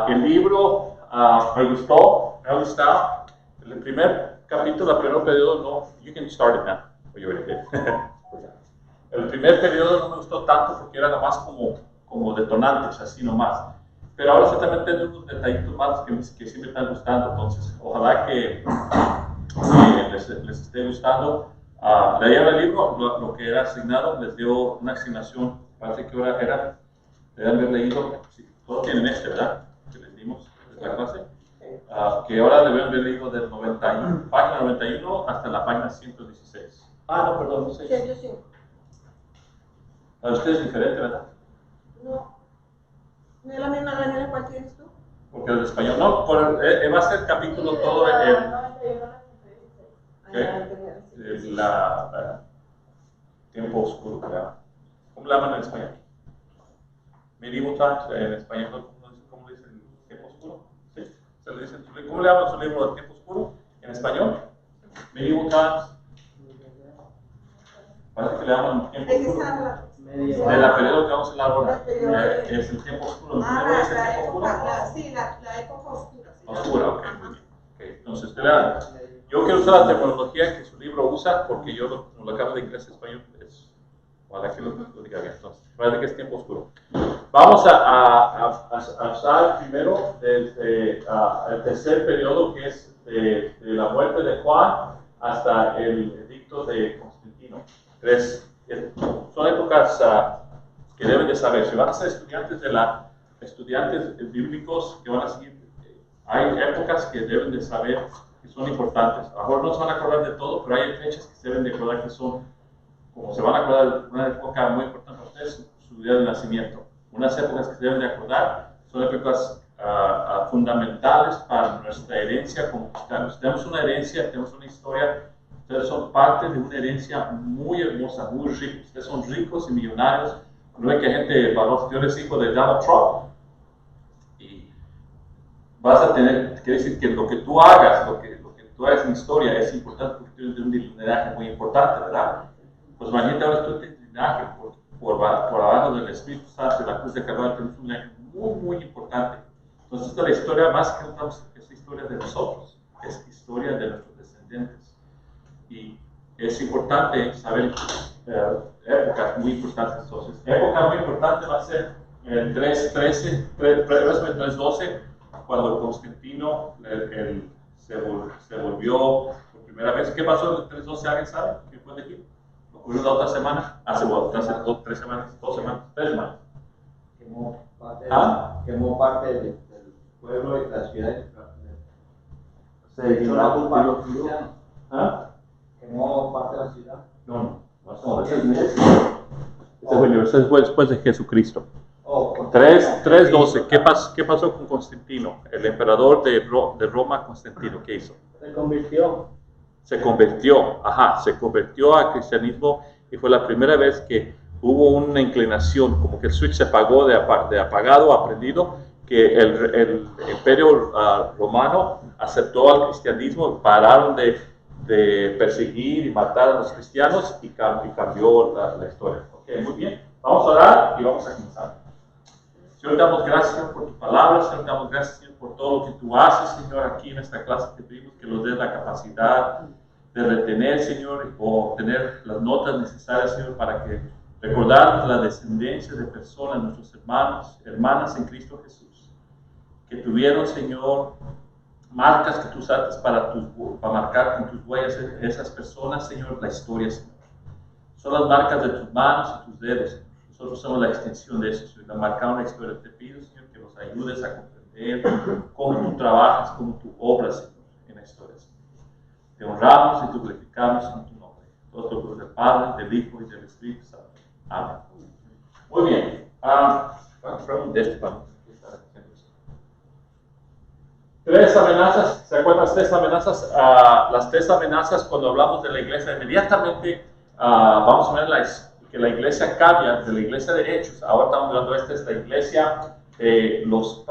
El libro me gustó, me ha gustado. El primer capítulo, el primer periodo, no, you can start it now. El primer periodo no me gustó tanto porque era nomás como detonantes, así nomás. Pero ahora también tengo unos detallitos más que sí me están gustando, entonces ojalá que les esté gustando. Leyeron el libro, lo que era asignado, les dio una asignación, parece que ahora era, deben haber leído, sí, todos tienen ¿verdad? Que les dimos de la clase, que ahora deben haber leído del página 91 hasta la página 116. No, perdón, no sé. 105. Para usted es diferente, ¿verdad? No. ¿No es la misma reunión cuál tienes tú? Porque el español no, va a ser capítulo todo tiempo oscuro, ¿verdad? ¿Cómo le llaman en español? Medieval times, en español, ¿cómo le dicen tiempo oscuro? ¿Sí? ¿Se le dicen, ¿cómo le llaman su libro de tiempo oscuro en español? Medieval times. Parece que le llaman tiempo oscuro. De la periodo que vamos a hablar ahora, es el tiempo oscuro. La época oscura. Oscura, ok. Entonces, usted vea, yo quiero usar la terminología que su libro usa, porque yo lo cambio de inglés a español, para que lo diga bien. Entonces, parece que es tiempo oscuro. Vamos a usar primero desde el tercer periodo, que es de la muerte de Juan hasta el edicto de Constantino. Son épocas que deben de saber. Si van a ser estudiantes bíblicos que van a seguir, hay épocas que deben de saber que son importantes. A lo mejor no se van a acordar de todo, pero hay fechas que se deben de acordar que son, como se van a acordar de una época muy importante para ustedes, su día de nacimiento. Unas épocas que se deben de acordar son épocas fundamentales para nuestra herencia como cristianos. Tenemos una herencia, tenemos una historia. Ustedes son parte de una herencia muy hermosa, muy rica. Ustedes son ricos y millonarios. No ve que gente, yo eres hijo de Donald Trump. Y vas a tener, quiere decir que lo que tú hagas, lo que tú hagas en historia es importante porque tú eres de un linaje muy importante, ¿verdad? Pues imagínate ahora tú tienes linaje por abajo del Espíritu Santo, de la cruz de Calvario, tenemos un linaje muy, muy importante. Entonces esta es la historia más que contamos, es historia de nosotros, es historia de nuestros descendientes. Y es importante saber épocas muy importantes. Entonces, época muy importante va a ser el 312, cuando Constantino se volvió por primera vez. ¿Qué pasó en el 312? ¿Alguien sabe? ¿Quién puede decir? ¿Ocurrió la otra semana? Se volvió hace 3 semanas, 2 semanas, 3 semanas. Quemó parte del pueblo y la ciudad. Se hizo la culpa a los cristianos. Quemó parte de la ciudad. No. Eso fue después de Jesucristo. 3:12. ¿Qué pasó con Constantino? El emperador de Roma, Constantino, ¿qué hizo? Se convirtió. Se convirtió al cristianismo y fue la primera vez que hubo una inclinación, como que el switch se apagó de apagado a prendido, que el imperio romano aceptó al cristianismo, pararon de perseguir y matar a los cristianos y cambió la historia. Okay, muy bien, vamos a orar y vamos a comenzar. Señor, damos gracias por tu palabra, Señor, damos gracias, Señor, por todo lo que tú haces, Señor, aquí en esta clase. Te pedimos que nos des la capacidad de retener, Señor, o tener las notas necesarias, Señor, para que recordar la descendencia de personas, nuestros hermanos, hermanas en Cristo Jesús, que tuvieron, Señor, marcas que tú usaste para marcar con tus huellas esas personas, Señor, la historia, Señor. Son las marcas de tus manos y tus dedos, Señor. Nosotros somos la extensión de eso, Señor. Marcar una historia. Te pido, Señor, que nos ayudes a comprender cómo tú trabajas, cómo tú obras, Señor, en la historia, Señor. Te honramos y te glorificamos en tu nombre. Todos los del Padre, del Hijo y del Espíritu Santo. Amén. Muy bien. Tres amenazas, ¿se acuerdan las 3 amenazas? Las 3 amenazas, cuando hablamos de la iglesia, inmediatamente vamos a ver que la iglesia cambia de la iglesia de hechos. Ahora estamos hablando de esta es la iglesia, los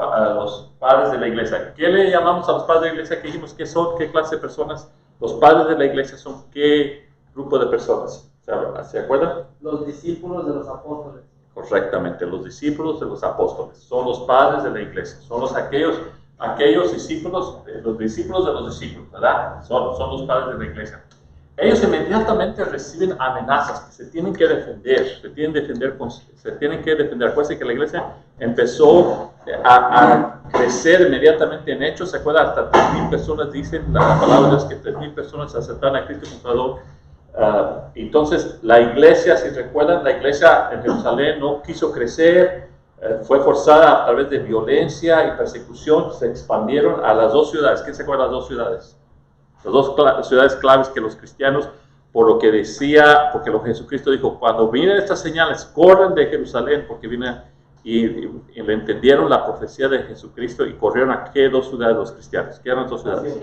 padres de la iglesia. ¿Qué le llamamos a los padres de la iglesia? ¿Qué dijimos que son? ¿Qué clase de personas? Los padres de la iglesia son ¿qué grupo de personas? ¿Se acuerdan? Los discípulos de los apóstoles. correctamente. Los discípulos de los apóstoles son los padres de la iglesia, son aquellos discípulos, los discípulos de los discípulos, ¿verdad? Son los padres de la iglesia. Ellos inmediatamente reciben amenazas que se tienen que defender, se tienen que defender. Acuérdense que la iglesia empezó a crecer inmediatamente en hechos. ¿Se acuerdan? Hasta 3,000 personas dicen la palabra de Dios que 3,000 personas aceptaron a Cristo como Salvador. Entonces la iglesia, si recuerdan, la iglesia en Jerusalén no quiso crecer, fue forzada a través de violencia y persecución. Se expandieron a las 2 ciudades. ¿Quién se acuerda de las 2 ciudades? Las 2 ciudades claves que los cristianos, por lo que decía, porque lo Jesucristo dijo, cuando vienen estas señales, corren de Jerusalén, porque vienen y le entendieron la profecía de Jesucristo y corrieron a qué 2 ciudades los cristianos. ¿Qué eran 2 ciudades?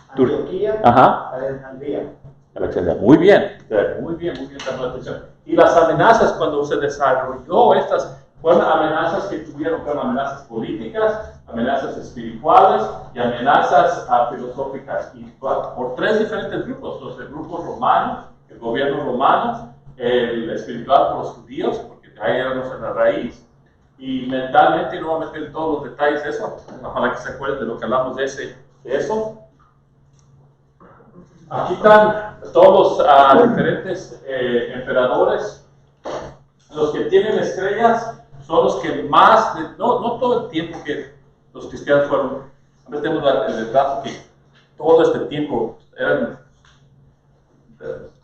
Antioquía, Alexandria. Muy bien, dando atención. Y las amenazas cuando se desarrolló fueron amenazas que fueron amenazas políticas, amenazas espirituales y amenazas filosóficas. Y por 3 diferentes grupos, el grupo romano, el gobierno romano, el espiritual por los judíos, porque ahí éramos en la raíz, y mentalmente, no voy a meter todos los detalles de eso, ojalá que se acuerden de lo que hablamos de eso. Aquí están todos los diferentes emperadores. Los que tienen estrellas son los que más, no todo el tiempo que los cristianos fueron, a veces tenemos el retrato que todo este tiempo eran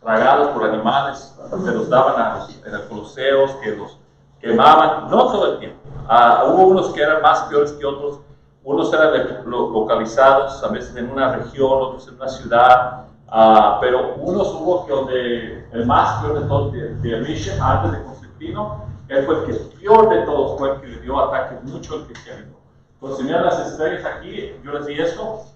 tragados por animales, se los daban en los coliseos, que los quemaban, no todo el tiempo. Hubo unos que eran más peores que otros, unos eran localizados, a veces en una región, otros en una ciudad, pero unos hubo que donde el más peor de todos, de Mission, antes de Constantino, él fue el que peor de todos, fue el que le dio ataque mucho al cristianismo. Pues si miran las estrellas aquí, yo les di eso,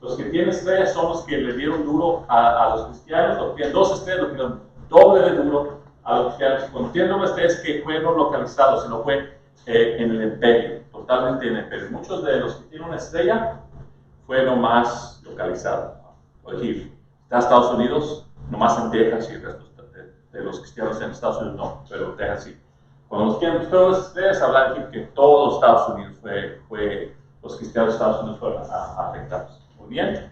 los que tienen estrellas son los que le dieron duro a los cristianos, los que tienen 2 estrellas, los que dieron doble de duro a los cristianos. Cuando tienen 2 estrellas que fue no localizado, sino fue en el imperio, totalmente en el imperio. Muchos de los que tienen una estrella fue nomás localizado. Por ejemplo, está Estados Unidos, nomás en Texas, y el resto de los cristianos en Estados Unidos no, pero Texas sí. Cuando nos quieren todas las estrellas, hablar de que todos Estados Unidos los cristianos de Estados Unidos fueron afectados. Muy bien.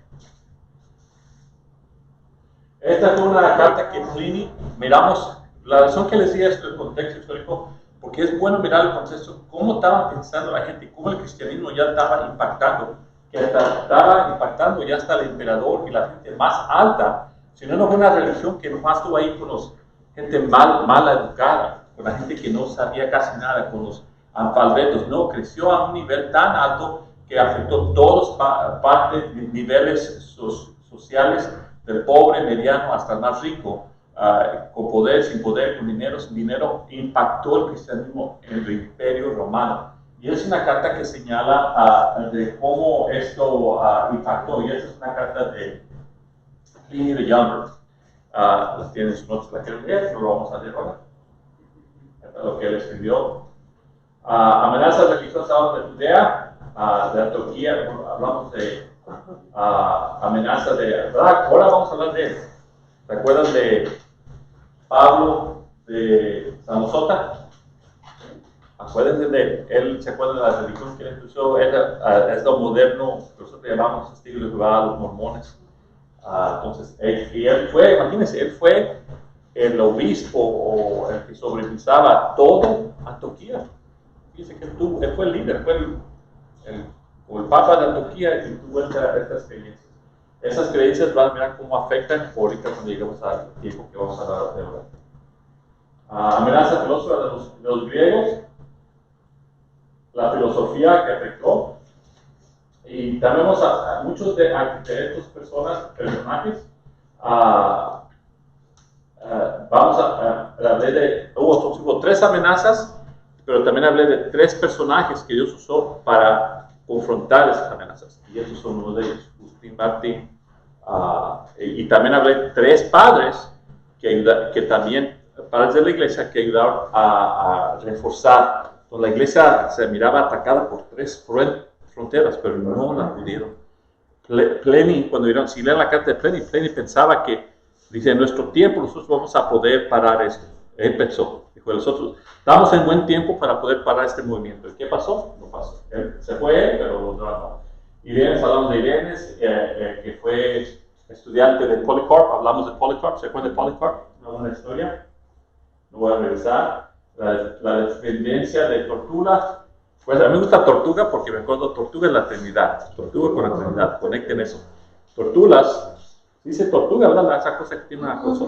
Esta es una carta que Pliny, miramos, la razón que les decía esto, el contexto histórico, porque es bueno mirar el contexto, cómo estaba pensando la gente, cómo el cristianismo ya estaba impactando, que estaba impactando ya hasta el emperador y la gente más alta, sino no fue una religión que nomás estuvo ahí con gente mal educada, con la gente que no sabía casi nada, con los analfabetos, no, creció a un nivel tan alto que afectó todos partes, niveles sociales, del pobre, mediano, hasta el más rico, con poder, sin poder, con dinero, sin dinero, impactó el cristianismo en el imperio romano. Y es una carta que señala de cómo esto impactó, y esta es una carta de Pliny the Younger. La tienen en sus notas, la quieren leer, no lo vamos a leer ahora. Esto es lo que él escribió. Amenazas religiosas ahora de Judea, de Antioquía, hablamos de amenaza de... Ahora vamos a hablar de él. ¿Se acuerdan de Pablo de Samosata? Acuérdense de él, ¿se acuerdan de la religión que él empezó? Es lo moderno, nosotros llamamos estilo de Jehová, los mormones. Entonces, él fue, imagínense, él fue el obispo o el que sobrevisaba todo Antioquía. Fíjense que él fue el líder, fue el papa de Antioquía y tuvo estas creencias. Esas creencias van a mirar cómo afectan ahorita cuando lleguemos al tiempo que vamos a hablar de ahora. Amenaza filosófica de los griegos, la filosofía que afectó. Y también vemos a muchos de estos personajes. Vamos a hablar de, hubo 3 amenazas, pero también hablé de 3 personajes que Dios usó para confrontar esas amenazas. Y esos son uno de ellos, Agustín Martín. Y también hablé de 3 padres que también, padres de la iglesia, que ayudaron a reforzar. Entonces, la iglesia se miraba atacada por 3 fronteras, pero no la pudieron. Pliny, cuando vieron, si leen la carta de Pliny pensaba que Dice, en nuestro tiempo nosotros vamos a poder parar esto. Él pensó, dijo, nosotros estamos en buen tiempo para poder parar este movimiento. ¿Y qué pasó? No pasó. Él se fue, pero no. Irenes, hablamos de Irenes, que fue estudiante de Polycarp, hablamos de Polycarp, ¿se acuerdan de Polycarp? Una buena historia. No voy a regresar. La dependencia de Tortuga. Pues a mí me gusta Tortuga porque me acuerdo, Tortuga es la Trinidad. Tortuga con la Trinidad, conecten eso. Tortugas. Dice tortuga, ¿verdad? Esa cosa que tiene una cosa.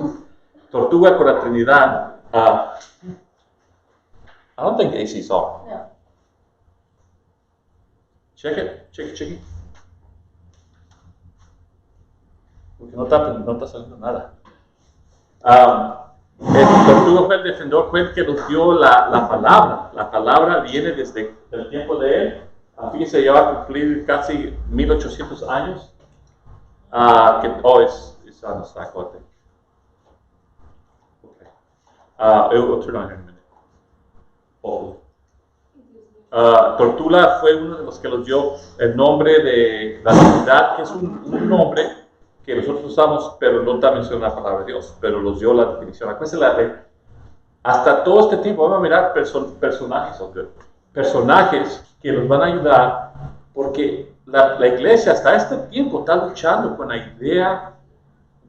Tortuga con la Trinidad. I don't think AC's on. No. Check it. Porque no está saliendo nada. El tortuga fue el defensor, fue el que nos dio la palabra. La palabra viene desde el tiempo de él. Fíjense, ya va a cumplir casi 1800 años. It's on the stack, I think. Okay. It will turn on here in a minute. Tortula fue uno de los que nos dio el nombre de la Trinidad, que es un nombre que nosotros usamos, pero no está mencionada la palabra de Dios, pero nos dio la definición. Acuérdense hasta todo este tiempo vamos a mirar personajes que nos van a ayudar, porque la iglesia hasta este tiempo está luchando con la idea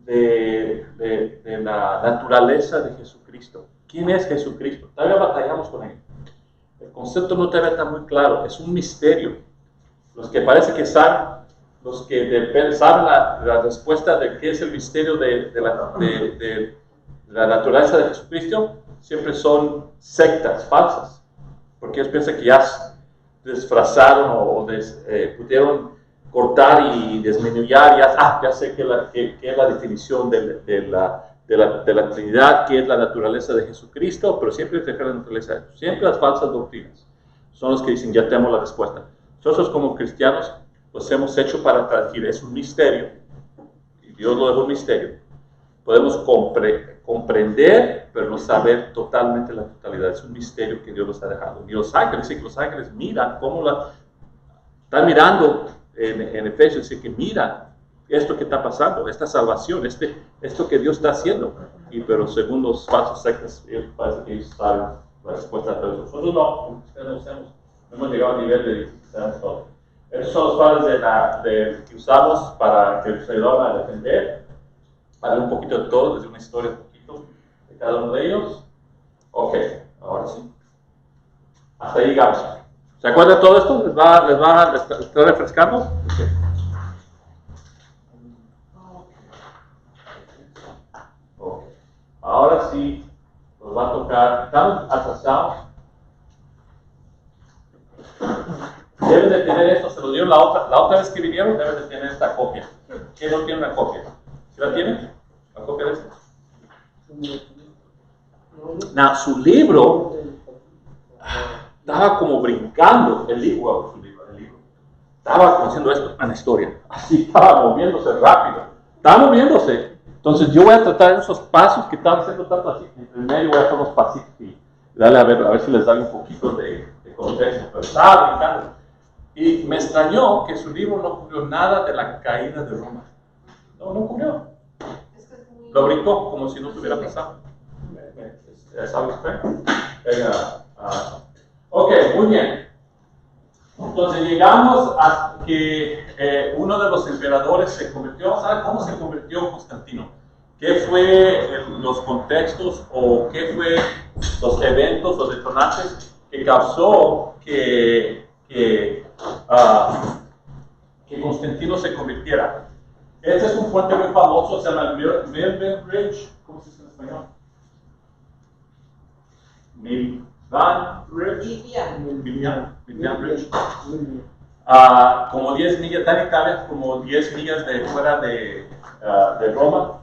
de la naturaleza de Jesucristo. ¿Quién es Jesucristo? Todavía batallamos con él. El concepto no todavía está muy claro, es un misterio. Los que parece que saben, los que saben la respuesta de qué es el misterio de la naturaleza de Jesucristo, siempre son sectas falsas, porque ellos piensan que ya disfrazaron o pudieron cortar y desmenuzar, ya sé qué es la definición de la Trinidad, qué es la naturaleza de Jesucristo, pero siempre dejar la naturaleza, siempre las falsas doctrinas son los que dicen, ya tenemos la respuesta. Nosotros como cristianos los hemos hecho para transmitir, es un misterio, y Dios lo dejó un misterio. Podemos comprender, pero no saber totalmente la totalidad. Es un misterio que Dios nos ha dejado. Y los ángeles, dice que los ángeles miran cómo están mirando en Efesios, dice que miran esto que está pasando, esta salvación, esto que Dios está haciendo. Pero según los falsos sectas, parece que ellos saben la respuesta a todo eso. Nosotros no, no hemos llegado al nivel de sabemos todo. Esos son los padres que usamos para que nos ayudaran a defender. Hablar un poquito de todo, desde una historia un poquito de cada uno de ellos. Ok, ahora sí. Hasta ahí llegamos. ¿Se acuerdan de todo esto? ¿Les está refrescando? Okay. Ok. Ahora sí, nos va a tocar. Estamos atrasados. Deben de tener esto, se lo dieron la otra vez que vinieron, deben de tener esta copia. ¿Quién no tiene una copia? ¿Sí la tienen? ¿La copia de esta? No, su libro estaba como brincando, el libro. Estaba como haciendo esto en la historia. Así estaba moviéndose rápido. Estaba moviéndose. Entonces yo voy a tratar esos pasos que estaban haciendo tanto así. En medio voy a hacer unos pasitos y darle a ver si les da un poquito de contexto. Pero estaba brincando. Y me extrañó que su libro no cubrió nada de la caída de Roma. No cubrió. Lo brincó como si no se hubiera pasado. ¿Sabe usted? Ok, muy bien. Entonces llegamos a que uno de los emperadores se convirtió. ¿Sabe cómo se convirtió Constantino? ¿Qué fue los contextos o qué fue los eventos, los detonantes que causó que Constantino se convirtiera? Este es un puente muy famoso, se llama Milvian Bridge. ¿Cómo se dice en español? Milvian Bridge. Como 10 millas, está en Italia, como 10 millas de fuera de Roma.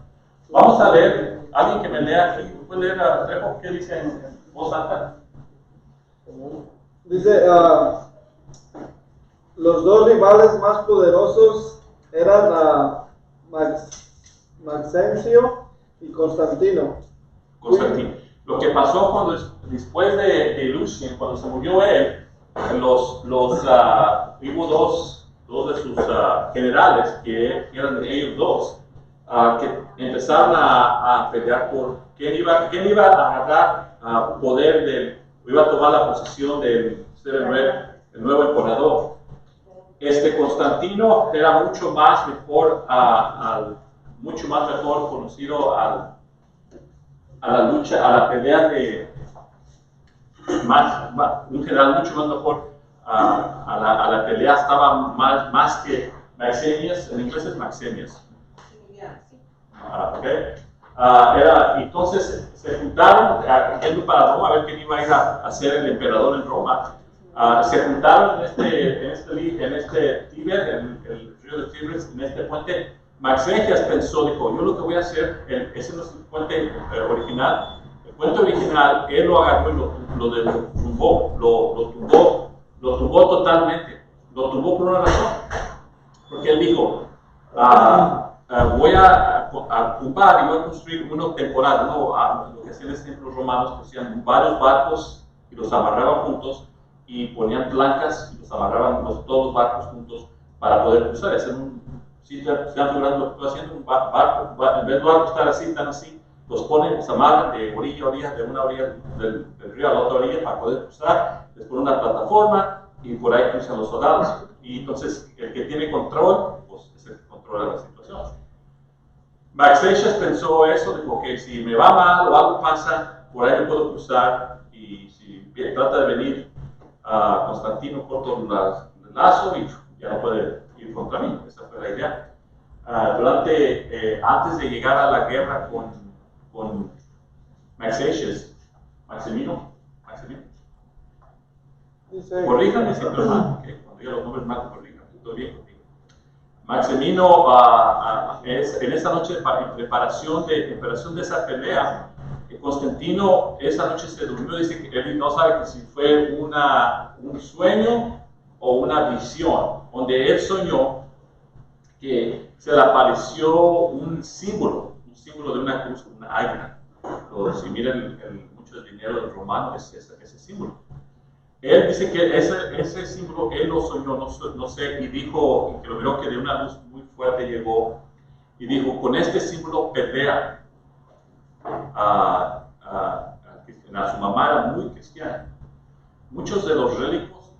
Vamos a leer, alguien que me lea aquí, ¿puede leer a Trejo? ¿Qué dice en voz alta? Dice, los dos rivales más poderosos eran Maxencio y Constantino. Lo que pasó después de Lucian, cuando se murió él, hubo dos de sus generales que eran de ellos dos, que empezaron a pelear por quién iba a agarrar poder iba a tomar la posición de ser el nuevo emperador. Constantino era mucho más mejor conocido a la lucha, a la pelea un general mucho más mejor a la pelea, estaba más que Maxenius, en inglés es Maxenius. Entonces se juntaron, yendo para Roma, a ver quién iba a ir a ser el emperador en Roma. Se juntaron en este Tíber, en el río de Tíber, en este puente. Maxentius dijo, yo lo que voy a hacer, ese no es el puente original. El puente original, él lo agarró y lo tumbó totalmente. Lo tumbó por una razón. Porque él dijo, voy a tumbar y voy a construir uno temporal. Lo que hacían los romanos, hacían varios barcos y los amarraban juntos y ponían blancas y los amarraban todos los barcos juntos para poder cruzar. Si están figurando lo que estoy haciendo, un barco, en vez de barco estar así, tan así, los ponen, los amarran de orilla a orilla, de una orilla del río a la otra orilla para poder cruzar, les ponen una plataforma y por ahí cruzan los soldados. Y entonces el que tiene control, pues es el que controla la situación. Maxentius pensó eso, dijo que si me va mal o algo pasa, por ahí me puedo cruzar, y si trata de venir a Constantino, corto el lazo y ya no puede ir contra mí. Esa fue la idea. Antes de llegar a la guerra con Maxentius, Maximino, corríjame si estoy mal, cuando diga los nombres mal, corríjame, estoy bien contigo. Maximino, en esa noche en preparación de esa pelea, Constantino esa noche se durmió, dice que él no sabe si fue un sueño o una visión, donde él soñó que se le apareció un símbolo de una cruz, una águila. Si miran mucho del dinero romano, es ese símbolo. Él dice que ese símbolo él lo soñó, no sé, y dijo, que lo miró, que de una luz muy fuerte llegó, y dijo, con este símbolo pelea. Su mamá era muy cristiana. Muchos de los relicos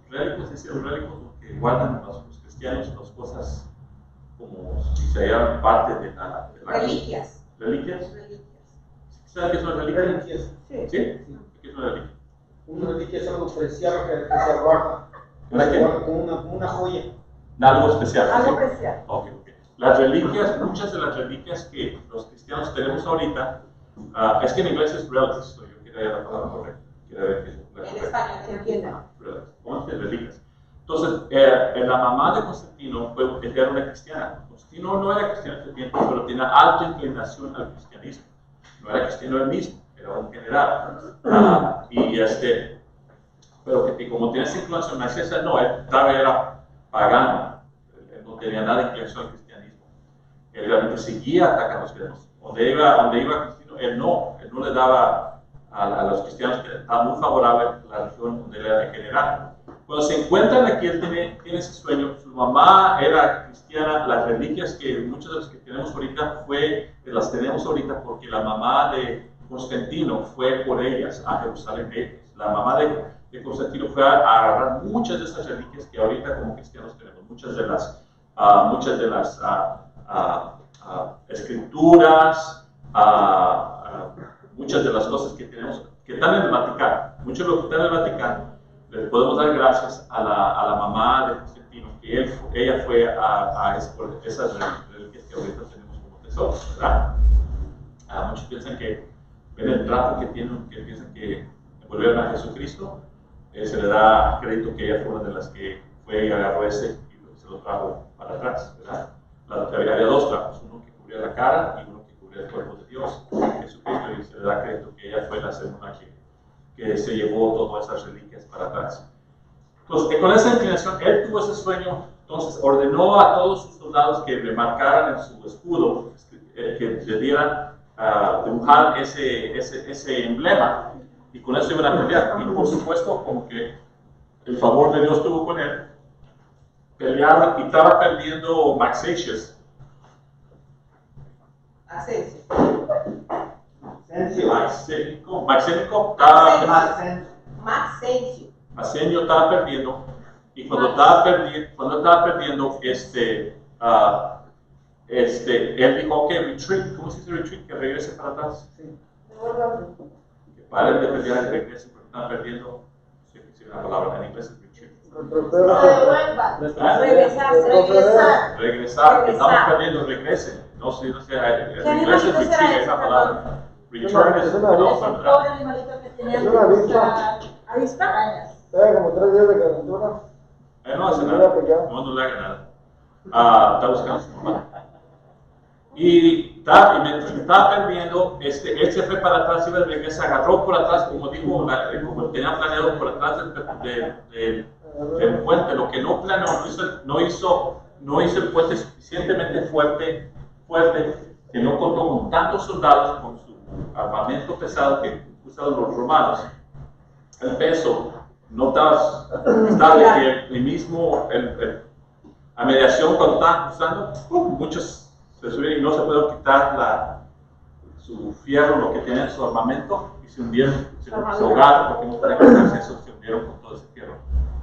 que guardan los cristianos, las cosas como si se hayan parte de la reliquias. ¿Reliquias? ¿Sabes qué es una reliquia? Sí. ¿Sí? ¿Qué es una reliquia? Una reliquia es algo preciado que se guarda. ¿Una qué? Como una joya. Algo especial. Algo ¿sí? especial. Okay. Las reliquias, muchas de las reliquias que los cristianos tenemos ahorita, es que en inglés es relics, yo quería la palabra correcta. En español se entiende. ¿Cómo es que reliquias? Entonces, la mamá de Constantino era una cristiana. Constantino no era cristiano en ese tiempo, pero tenía alta inclinación al cristianismo. No era cristiano él mismo, era un general. Pero que como tenía esa inclinación, Maxentius no, él todavía era pagano. Él no tenía nada de inclinación al cristianismo. Él realmente seguía atacando a los cristianos. Donde iba Constantino, él no le daba a los cristianos, que estaba muy favorable a la religión donde él era de general. Cuando se encuentran aquí, él tiene ese sueño. Su mamá era cristiana. Las reliquias que muchas de las que tenemos ahorita las tenemos ahorita porque la mamá de Constantino fue por ellas a Jerusalén. La mamá de Constantino fue a agarrar muchas de esas reliquias que ahorita como cristianos tenemos. Muchas de las escrituras, muchas de las cosas que tenemos que están en el Vaticano. Mucho de lo que está en el Vaticano les podemos dar gracias a la mamá de Constantino, que ella fue a esas reliquias que ahorita tenemos como tesoros, ¿verdad? Muchos piensan que ven el trato que tienen, que piensan que volvieron a Jesucristo, se le da crédito que ella fue una de las que fue y agarró ese y se lo trajo para atrás, ¿verdad? Había dos trapos, uno que cubría la cara y uno que cubría el cuerpo de Dios, Jesucristo, y se le da crédito que ella fue la segunda que se llevó todas esas reliquias para atrás. Entonces, con esa inclinación, él tuvo ese sueño, entonces ordenó a todos sus soldados que le marcaran en su escudo, que le dieran, dibujar ese emblema, y con eso iban a pelear. Y por supuesto, como que el favor de Dios estuvo con él, pelearon y estaba perdiendo Maxentius. Asensio. Maxénico estaba Maxencio. Maxenio estaba perdiendo, y cuando estaba perdiendo, él dijo, ok, retreat. ¿Cómo se dice retreat? Que regrese para atrás. Que paren de pelear y regresen porque están perdiendo. Sí, una palabra en inglés es retreat. Regresar, que estamos perdiendo, regresen. No sé, en inglés es retreat, es la palabra. Return es Pobre animalito que tenía. Es una avispa. ¿Avispa? Estaba como 3 días de calentura. No hace nada, no le haga nada. Está buscando a su mamá. Y mientras estaba perdiendo, él se fue para atrás y de regreso, agarró por atrás, como dijo, como tenía planeado por atrás del puente. Lo que no planeó, no hizo el puente suficientemente fuerte, que no contó con tantos soldados, con su armamento pesado que usaban los romanos. El peso no estaba de que a mediación cuando estaban cruzando, muchos se subieron y no se pudieron quitar su fierro, lo que tenía en su armamento, y se hundieron, se ahogaron porque no podían quitarse eso, se hundieron con todo ese fierro.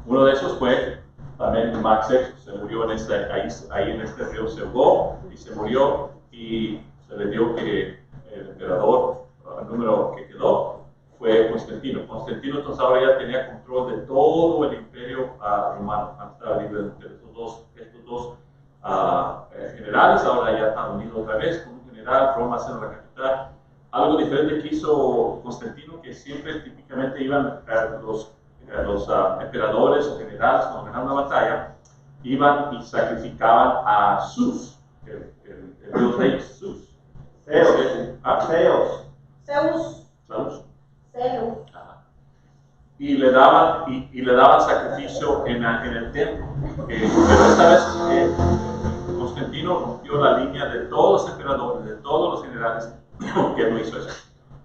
Uno de esos fue también Maxencio, se murió ahí en este río, se ahogó y se murió, y se le dio que el emperador, el número que quedó, fue Constantino. Constantino entonces ahora ya tenía control de todo el imperio romano. Antes estaba libre entre estos dos generales, ahora ya están unidos otra vez con un general, Roma siendo la capital. Algo diferente que hizo Constantino, que siempre típicamente iban los emperadores o generales cuando ganaban una batalla, iban y sacrificaban a Zeus, el dios de ellos, Zeus. Zeus. Y le daban sacrificio en el templo. Pero esta vez Constantino rompió la línea de todos los emperadores, de todos los generales, que él no hizo eso.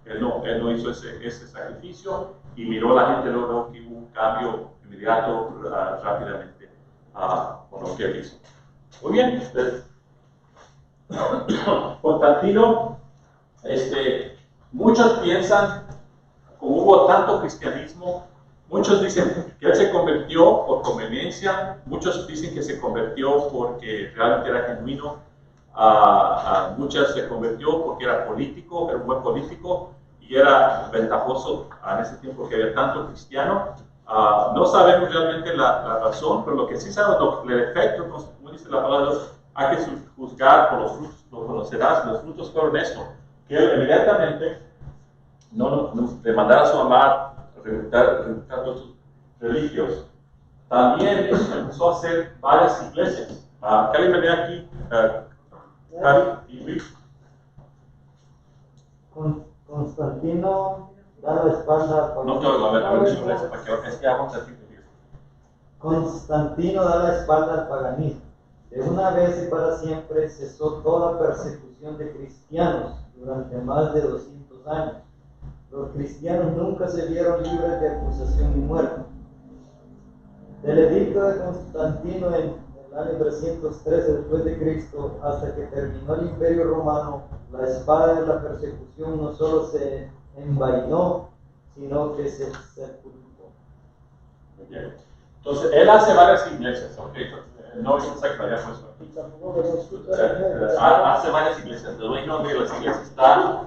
Él no hizo ese sacrificio, y miró a la gente luego que hubo un cambio inmediato, rápidamente, con lo que él hizo. Muy bien. Constantino, muchos piensan, como hubo tanto cristianismo, muchos dicen que él se convirtió por conveniencia, muchos dicen que se convirtió porque realmente era genuino, muchas se convirtió porque era político, era un buen político y era ventajoso en ese tiempo que había tanto cristiano. No sabemos realmente la razón, pero lo que sí sabemos, el efecto, como dice la palabra de Dios, hay que juzgar por los frutos, lo conocerás, los frutos fueron esto, que él inmediatamente no de mandar a su mamá a reventar todos sus religios. También empezó a hacer varias iglesias. ¿Qué alguien me ve aquí? Cari y Luis. Constantino da la espalda al No te oigo, a ver si lo para que es que hago un ratito. Constantino da la espalda al paganismo. De una vez y para siempre cesó toda persecución de cristianos durante más de 200 años. Los cristianos nunca se vieron libres de acusación y muerte. Del edicto de Constantino en el año 313 después de Cristo hasta que terminó el Imperio Romano, la espada de la persecución no solo se envainó, sino que se sepultó. Muy bien. Entonces, él hace varias iglesias, no es exacto, ya hace varias iglesias. Le doy el nombre de las iglesias.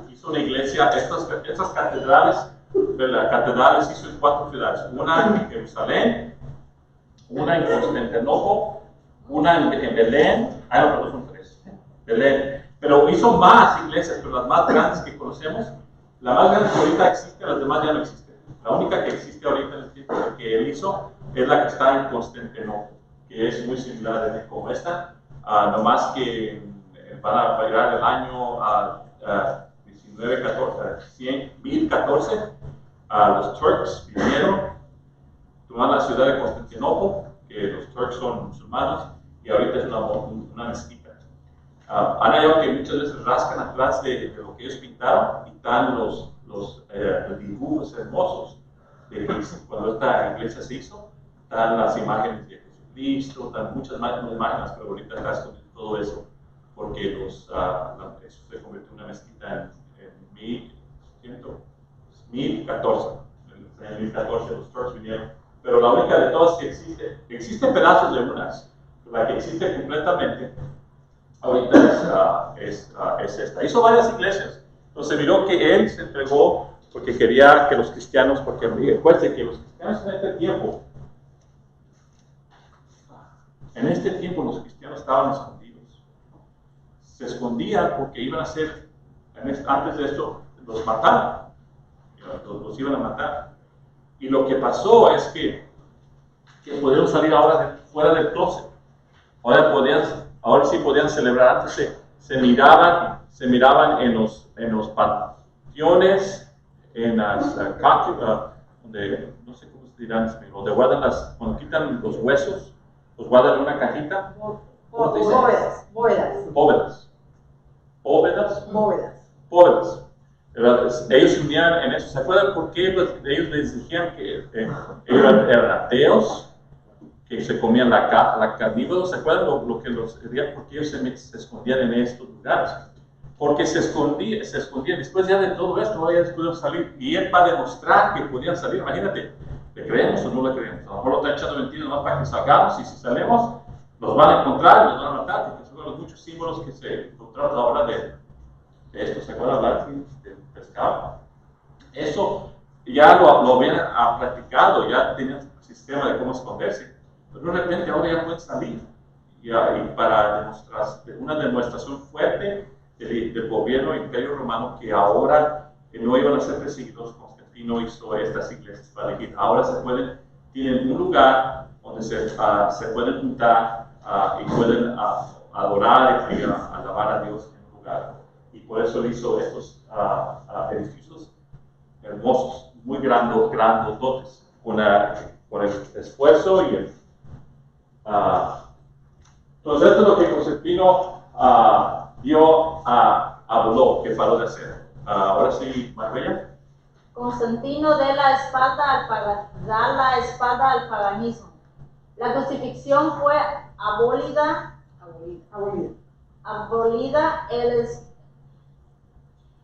Hizo una iglesia, estas catedrales, las catedrales hizo en 4 ciudades: una en Jerusalén, una en Constantinopla, una en Belén, perdón, son 3, Belén. Pero hizo más iglesias, pero las más grandes que conocemos, la más grande que ahorita existe, las demás ya no existen. La única que existe ahorita en el tiempo que él hizo es la que está en Constantinopla, que es muy similar como esta, nomás que van a llegar el año 1014, los turcos vinieron, tomaron la ciudad de Constantinopla, que los turcos son musulmanes, y ahorita es una mezquita. Han hallado que muchas veces rascan atrás de lo que ellos pintaron, y están los dibujos hermosos de cuando esta iglesia se hizo. Están las imágenes de Jesucristo, están muchas imágenes, pero ahorita está escondido todo eso. porque eso se convirtió en una mezquita en 1014. En 1014 los Turks vinieron, pero la única de todas que existen pedazos de unas, la que existe completamente, ahorita es esta. Hizo varias iglesias, entonces miró que él se entregó porque quería que los cristianos, porque recuerde que los cristianos en este tiempo los cristianos estaban escondidos. Se escondían porque iban a ser, antes de esto, los mataban, los iban a matar. Y lo que pasó es que pudieron salir ahora fuera del closet. Ahora sí podían celebrar. Antes se miraban en los panteones, en las donde, no sé cómo se dirán, donde guardan cuando quitan los huesos, los guardan en una cajita. Bóvedas. Ellos se unían en eso. ¿Se acuerdan por qué ellos les decían que eran ateos? Que se comían la carnívoro. ¿Se acuerdan lo que los decían? Porque ellos se escondían en estos lugares. Porque se escondían. Después ya de todo esto, ya pudieron salir. Y él para demostrar que podían salir, imagínate, ¿le creemos o no le creemos? A lo mejor lo está echando mentiras nomás para que salgamos, y si salimos, nos van a encontrar y nos van a matar, porque son los muchos símbolos que se encontraron ahora de esto. ¿Se acuerdan hablar del pescado? Eso ya lo habían practicado, ya tenían un sistema de cómo esconderse. Pero de repente ahora ya pueden salir. Y para demostrar, una demostración fuerte del gobierno del Imperio Romano, que ahora no iban a ser perseguidos. Constantino hizo estas iglesias para elegir. Ahora tienen un lugar donde se pueden juntar y pueden adorar y alabar a Dios en un lugar. Y por eso hizo estos edificios hermosos, muy grandotes, con el esfuerzo y el... entonces esto es lo que Constantino dio a Abulón, que paró de hacer. Ahora sí, Marbella. Constantino da la espalda al paganismo. La crucifixión fue abolida.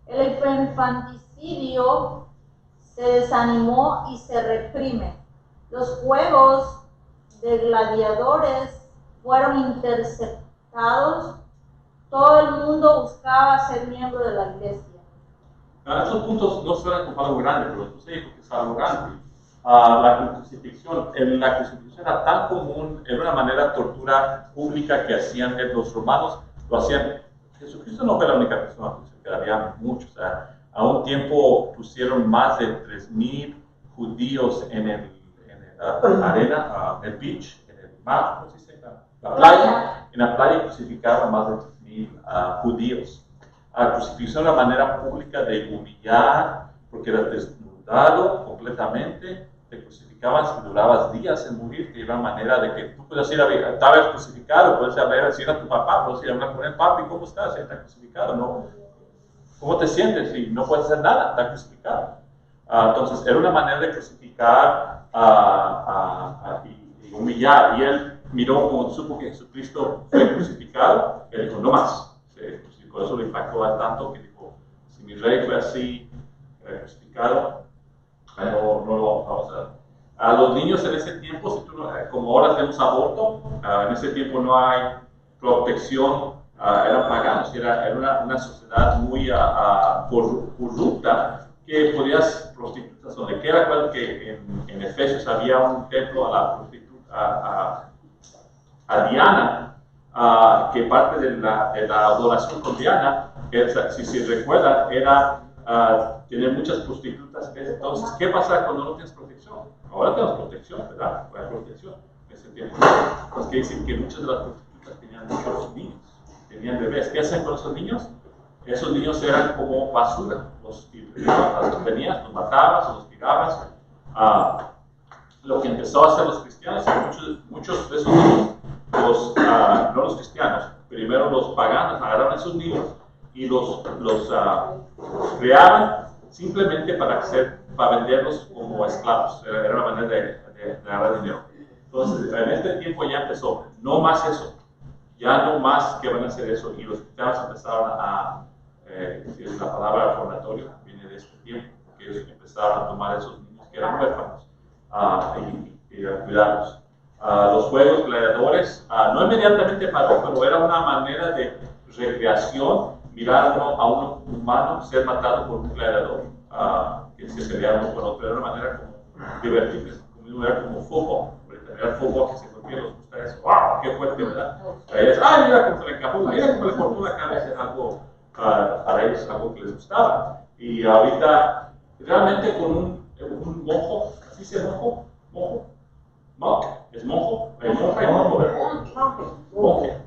El infanticidio se desanimó y se reprime. Los juegos de gladiadores fueron interceptados. Todo el mundo buscaba ser miembro de la iglesia. Estos puntos no suenan como algo grande, pero tú sabes que es algo grande. La crucifixión era tan común, era una manera de tortura pública que hacían los romanos, lo hacían. Jesucristo no fue la única persona que había muchos. A un tiempo pusieron más de 3,000 judíos en la arena, el beach, en el mar, ¿cómo se dice? La playa. En la playa crucificaron más de 3,000 judíos. La crucifixión era una manera pública de humillar, porque eras desnudado completamente, te crucificaban si durabas días en morir, que era una manera de que tú puedas ir a ver, estabas crucificado, puedes ir a decir a tu papá, puedes ir a hablar con el papi, ¿cómo estás? Está crucificado, ¿no? ¿Cómo te sientes? Y no puedes hacer nada, está crucificado. Entonces, era una manera de crucificar y humillar, y él miró, como supo que Jesucristo fue crucificado, él dijo, no más. Por eso le impactó tanto que dijo, si mi rey fue así crucificado, no lo vamos a dar. A los niños en ese tiempo, como ahora tenemos aborto, en ese tiempo no hay protección, eran paganos, era una sociedad muy corrupta, que podías prostitutas donde quiera. Recuerdo que en Efesios había un templo a la prostituta, a Diana, que parte de la adoración con Diana, si recuerdan, era tener muchas prostitutas. Entonces, ¿qué pasa cuando no tienes protección? Ahora tenemos protección, ¿verdad? Hay protección en ese tiempo. Pues que dicen que muchas de las prostitutas tenían muchos niños, tenían bebés. ¿Qué hacen con esos niños? Esos niños eran como basura. Los venías, los matabas o los tirabas. Lo que empezó a hacer los cristianos, muchos de esos niños, no los cristianos, primero los paganos agarraron a esos niños y los creaban simplemente para venderlos como esclavos. Era una manera de ganar dinero. Entonces, en este tiempo ya empezó, no más eso. ya no más que van a hacer eso, y los cristianos empezaron a, la palabra reformatorio viene de este tiempo, porque ellos empezaron a tomar a esos niños que eran huérfanos y a cuidarlos. Los juegos gladiadores, no inmediatamente paró, pero era una manera de recreación, mirar a un humano ser matado por un gladiador, que se pelearon con otro, era una manera como divertirse, como fútbol, era fútbol que se volvía, los gusta eso, ¡wow! ¡Qué fuerte, ¿verdad? Para ellos, mira cómo se le encajó, mira cómo le cortó la cabeza, es algo, para ellos algo que les gustaba. Y ahorita, realmente con un mojo, así se mojo, monk, es mojo, hay monje, monje.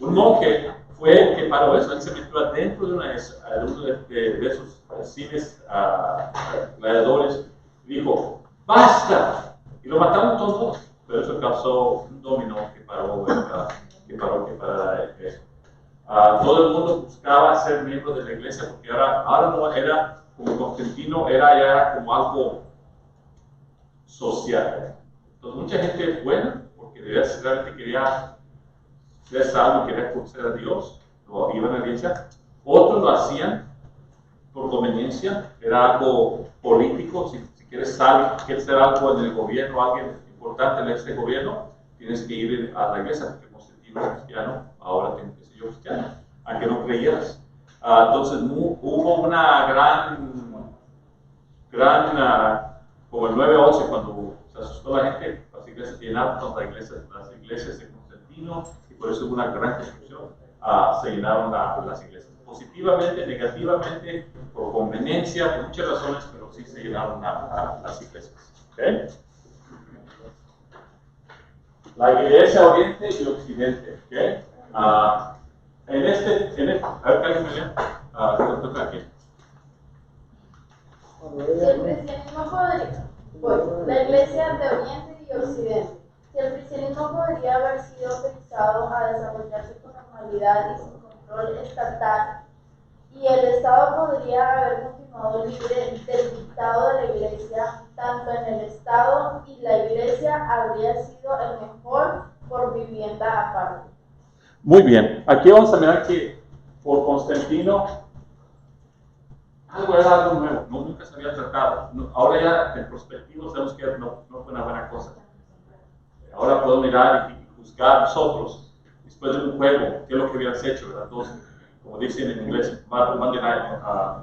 Un monje fue el que paró eso, él se metió adentro de uno de esos cines gladiadores y dijo, ¡basta! Y lo mataron todos, pero eso causó un dominó que paró eso. Todo el mundo buscaba ser miembro de la iglesia porque ahora no era como Constantino, era como algo social. Entonces mucha gente buena, porque realmente quería ser salvo, quería conocer a Dios, iban a la iglesia. Otros lo hacían por conveniencia, era algo político. Si quieres ser algo en el gobierno, alguien importante en este gobierno, tienes que ir a la iglesia, porque Constantino es cristiano, ahora tengo que ser yo cristiano, aunque no creyeras. Entonces hubo una gran como el 9-11, cuando se asustó la gente, las iglesias se llenaron todas las iglesias de Constantino, y por eso hubo una gran construcción, se llenaron las iglesias. Positivamente, negativamente, por conveniencia, por muchas razones, pero sí se llenaron las iglesias. ¿Okay? La iglesia Oriente y Occidente. ¿Okay? A ver, ¿alguien me lee? ¿Qué toca aquí? Si el cristianismo la iglesia de Oriente y Occidente, si el cristianismo podría haber sido autorizado a desarrollarse con normalidad y sin control estatal, y el Estado podría haber continuado libre del dictado de la iglesia, tanto en el Estado y la iglesia habría sido el mejor por vivienda aparte. Muy bien, aquí vamos a mirar que por Constantino era algo nuevo, nunca se había tratado. Ahora ya en perspectiva sabemos que no fue una buena cosa. Ahora podemos mirar y juzgar nosotros, después de un juego, qué es lo que hubieras hecho, ¿verdad? Todos, como dicen en inglés, Monday Night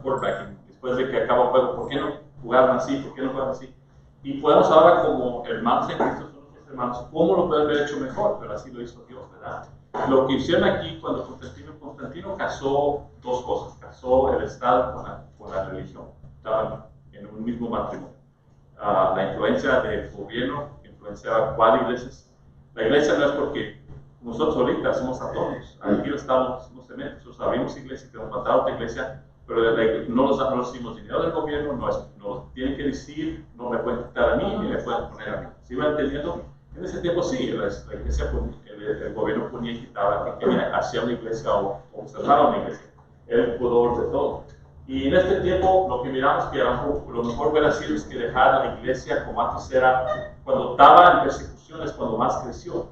quarterbacking, después de que acaba el juego, ¿por qué no jugaron así? ¿Por qué no jugaron así? Y podemos ahora, como hermanos en Cristo, son nuestros hermanos, ¿cómo lo pueden haber hecho mejor? Pero así lo hizo Dios, ¿verdad? Lo que hicieron aquí cuando Constantino casó dos cosas, casó el Estado con la religión, estaban en un mismo matrimonio. La influencia del gobierno influenciaba cuál iglesias. La iglesia no es porque nosotros ahorita somos autónomos, aquí estamos cementos, abrimos iglesia, tenemos que matar a otra iglesia, pero no recibimos dinero del gobierno, nos tienen que decir, no me pueden quitar a mí, ni me pueden poner a mí. ¿Sí van entendiendo? En ese tiempo sí, la iglesia, el gobierno ponía y quitaba, que hacía una iglesia o cerraba una iglesia, era el poder de todo. Y en este tiempo lo que miramos que lo mejor hubiera sido es que dejar la iglesia como antes era, cuando estaba en persecuciones, cuando más creció.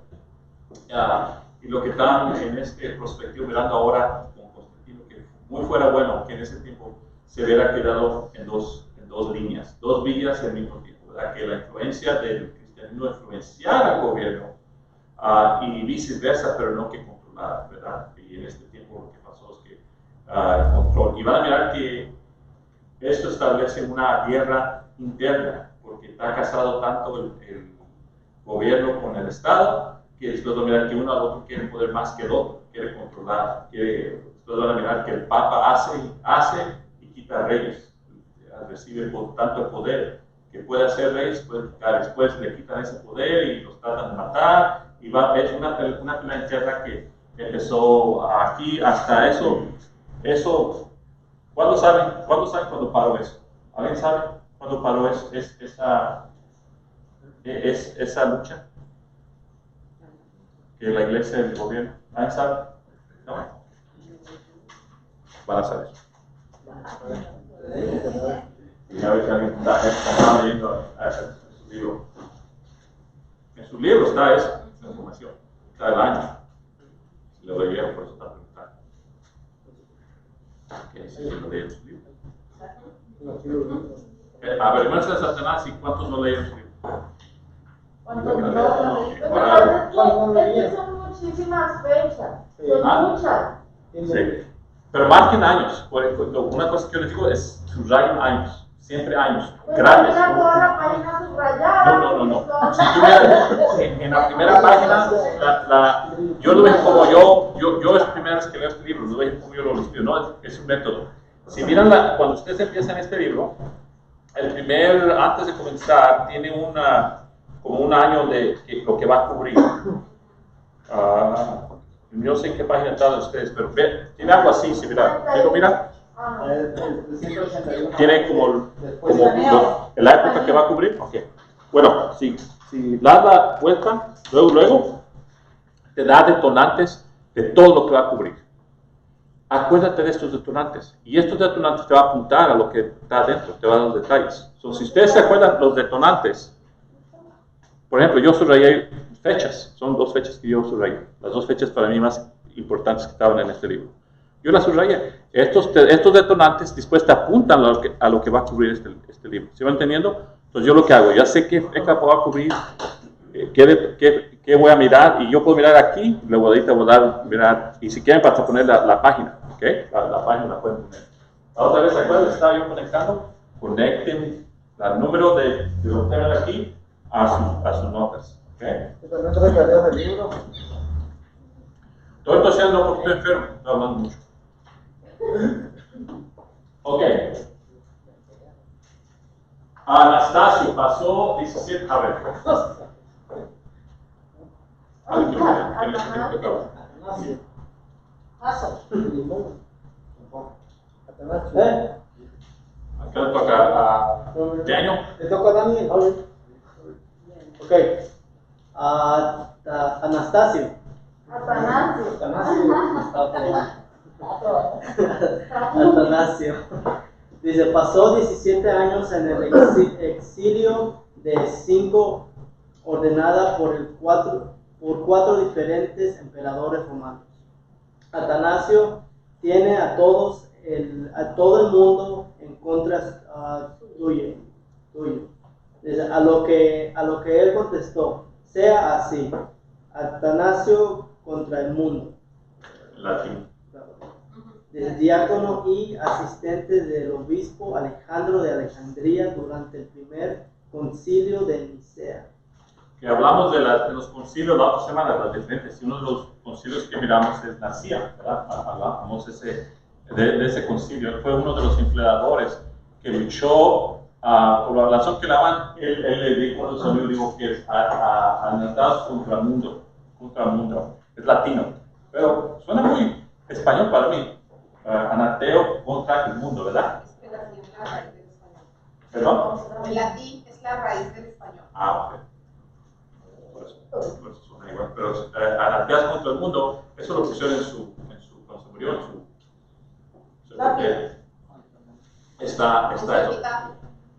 Y lo que están en este prospectivo mirando ahora con Constantino, que muy fuera bueno que en ese tiempo se hubiera quedado en dos líneas, dos villas al mismo tiempo, ¿verdad? Que la influencia del cristianismo influenciara al gobierno y viceversa, pero no que controlara, ¿verdad? Y en este tiempo lo que pasó es que control. Y van a mirar que esto establece una guerra interna, porque está casado tanto el gobierno con el Estado, que después van a mirar que uno al otro quiere poder más que el otro, quiere controlar, después van a mirar que el Papa hace y quita reyes, recibe tanto el poder que puede hacer reyes, después le quitan ese poder y los tratan de matar, y es una pelea interna que empezó aquí hasta eso. ¿Cuándo saben cuándo paró eso? ¿Alguien sabe cuándo paró esa lucha? Que la iglesia y el gobierno. ¿Alguien sabe? No. Van a saber. A ver si alguien está leyendo su libro. En su libro está esa información. Está el año. Lo leyeron, por eso está preguntando. ¿Qué sí, lo leyeron su libro? Avergüenza de Satanás y cuántos no leyeron su libro. Cuando no, es que son muchísimas fechas, son muchas. Sí. Pero marquen años. Una cosa que yo les digo es subrayen años. Siempre años. Pues Grandes. no toda la página subrayada. No. Si tú miras, en la primera página, yo lo veo como yo es la primera vez que leo este libro, lo veo como yo lo escribo, ¿no? Es un método. Si miran, cuando ustedes empiezan este libro, antes de comenzar, tiene como un año de lo que va a cubrir. No sé en qué página están ustedes, pero tiene algo así, si mira, ¿quién lo mira? Tiene como la época que va a cubrir. Ok. Bueno, si das la vuelta, luego te da detonantes de todo lo que va a cubrir. Acuérdate de estos detonantes. Y estos detonantes te va a apuntar a lo que está adentro, te va a dar los detalles. Si ustedes se acuerdan los detonantes, por ejemplo, yo subrayé fechas, son 2 fechas que yo subrayé, las 2 fechas para mí más importantes que estaban en este libro. Yo las subrayé. Estos detonantes después te apuntan a lo que va a cubrir este libro. ¿Se va entendiendo? Entonces yo lo que hago, ya sé qué fecha va a cubrir, qué voy a mirar, y yo puedo mirar aquí, luego ahorita voy a mirar, y si quieren para poner la página, ¿ok? La página la pueden poner. La otra vez, ¿se acuerdan? Estaba yo conectando, conecten el número de lo que tengan aquí a sus notas, ¿ok? Todo esto haciendo porque estoy enfermo, estoy hablando mucho. Ok. Anastasio pasó 17. A ver. Acá le toca a Daniel. Le toca a Daniel. Ok. Anastasio. Atanasio. Dice, pasó 17 años en el exilio de 5, ordenada por 4 diferentes emperadores romanos. Atanasio tiene a todo el mundo en contra tuyo. Dice, a lo que él contestó, sea así. Atanasio contra el mundo. Latín. Del diácono y asistente del obispo Alejandro de Alejandría durante el primer concilio de Nicea. Que hablamos de los concilios la otra semana, las diferentes, y uno de los concilios que miramos es Nicea, ¿verdad? Hablamos de ese concilio. Él fue uno de los empleadores que luchó por la razón que le daban. Él le dijo a los amigos, dijo que es anatados contra el mundo, es latino, pero suena muy español para mí. Anateo contra el mundo, ¿verdad? El latín es la raíz del español. ¿Perdón? El latín es la raíz del español. Ok. Por eso suena igual. Pero Anateas contra el mundo, eso lo pusieron cuando se murió, está eso.